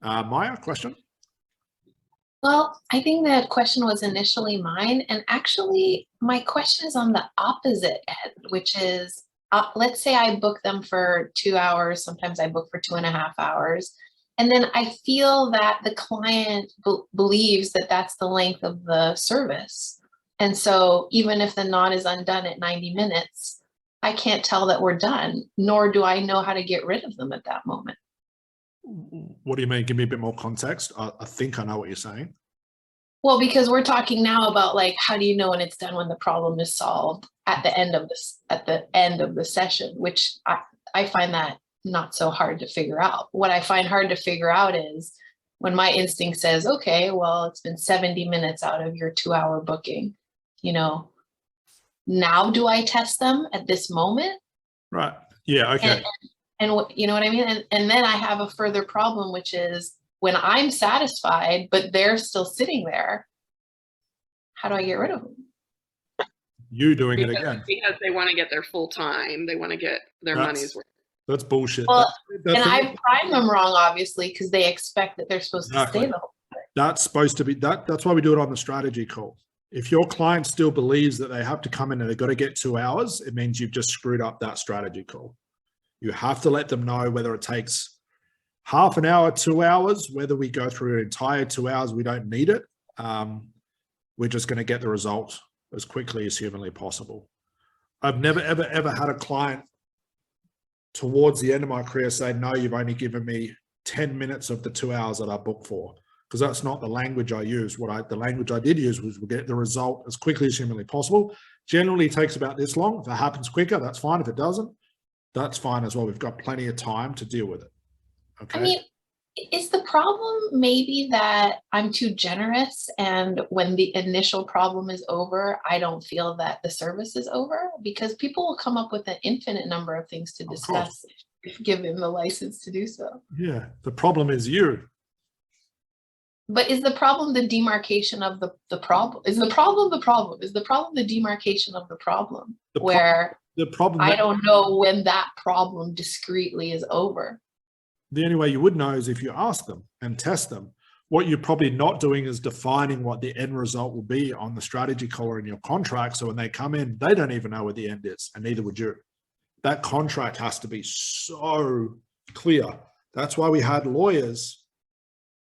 Maya, question? Well, I think that question was initially mine, and actually my question is on the opposite end, which is, let's say I book them for 2 hours, sometimes I book for 2.5 hours, and then I feel that the client believes that that's the length of the service. And so even if the knot is undone at 90 minutes, I can't tell that we're done, nor do I know how to get rid of them at that moment. What do you mean? Give me a bit more context. I think I know what you're saying. Well, because we're talking now about like, how do you know when it's done, when the problem is solved at the end of this, at the end of the session, which I find that not so hard to figure out. What I find hard to figure out is when my instinct says, okay, well, it's been 70 minutes out of your 2-hour booking, you know, now do I test them at this moment? Right. Yeah. Okay. And you know what I mean? And then I have a further problem, which is when I'm satisfied, but they're still sitting there, how do I get rid of them? You doing it again. Because they want to get their full time. They want to get their money's worth. That's bullshit. Well, and I've primed them wrong, obviously, because they expect that they're supposed to stay the whole time. That's supposed to be, that's why we do it on the strategy call. If your client still believes that they have to come in and they've got to get 2 hours, it means you've just screwed up that strategy call. You have to let them know whether it takes half an hour, 2 hours, whether we go through an entire 2 hours, we don't need it. We're just going to get the result as quickly as humanly possible. I've never, ever had a client towards the end of my career say, no, you've only given me 10 minutes of the 2 hours that I booked for, because that's not the language I use. The language I did use was we'll get the result as quickly as humanly possible. Generally it takes about this long. If it happens quicker, that's fine. If it doesn't, that's fine as well. We've got plenty of time to deal with it. Okay. I mean, is the problem maybe that I'm too generous, and when the initial problem is over, I don't feel that the service is over? Because people will come up with an infinite number of things to discuss if given the license to do so. Yeah, the problem is you. But is the problem the demarcation of the problem? Is the problem the problem? Is the problem the demarcation of the problem? The problem I don't know when that problem discreetly is over. The only way you would know is if you ask them and test them. What you're probably not doing is defining what the end result will be on the strategy call or in your contract. So when they come in, they don't even know what the end is, and neither would you. That contract has to be so clear. That's why we had lawyers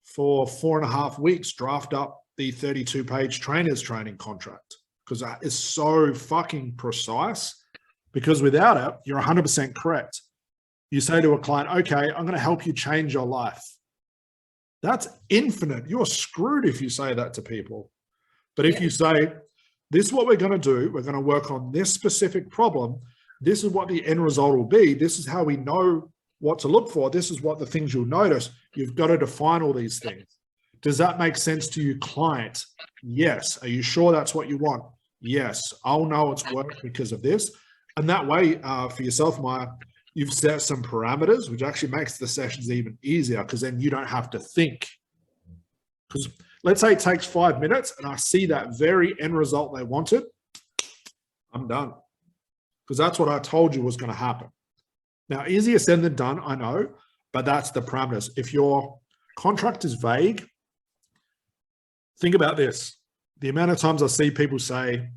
for 4.5 weeks draft up the 32-page trainers training contract, because that is so fucking precise. Because without it, you're 100% correct. You say to a client, okay, I'm going to help you change your life. That's infinite. You're screwed if you say that to people. But if you say, this is what we're going to do, we're going to work on this specific problem, this is what the end result will be, this is how we know what to look for, this is what the things you'll notice, you've got to define all these things. Does that make sense to you, client? Yes. Are you sure that's what you want? Yes. I'll know it's worked because of this. And that way, for yourself, Maya, you've set some parameters, which actually makes the sessions even easier, because then you don't have to think. Because let's say it takes 5 minutes and I see that very end result they wanted, I'm done. Because that's what I told you was going to happen. Now, easier said than done, I know, but that's the parameters. If your contract is vague, think about this. The amount of times I see people say,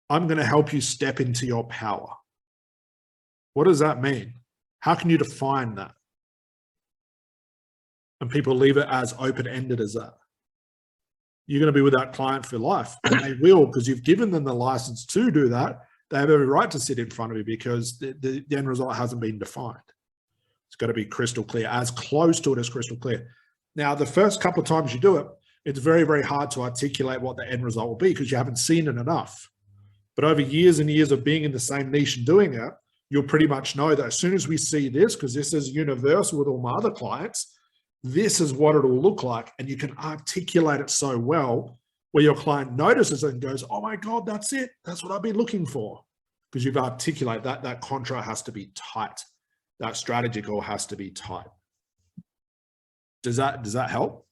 I'm going to help you step into your power. What does that mean? How can you define that? And people leave it as open-ended as that. You're going to be with that client for life, and they will, because you've given them the license to do that. They have every right to sit in front of you, because the end result hasn't been defined. It's got to be crystal clear, as close to it as crystal clear. Now, the first couple of times you do it, it's very, very hard to articulate what the end result will be, because you haven't seen it enough. But over years and years of being in the same niche and doing it, you'll pretty much know that as soon as we see this, because this is universal with all my other clients, this is what it'll look like. And you can articulate it so well where your client notices it and goes, oh my God, that's it. That's what I've been looking for. Because you've articulated that contract has to be tight. That strategy goal has to be tight. Does that help?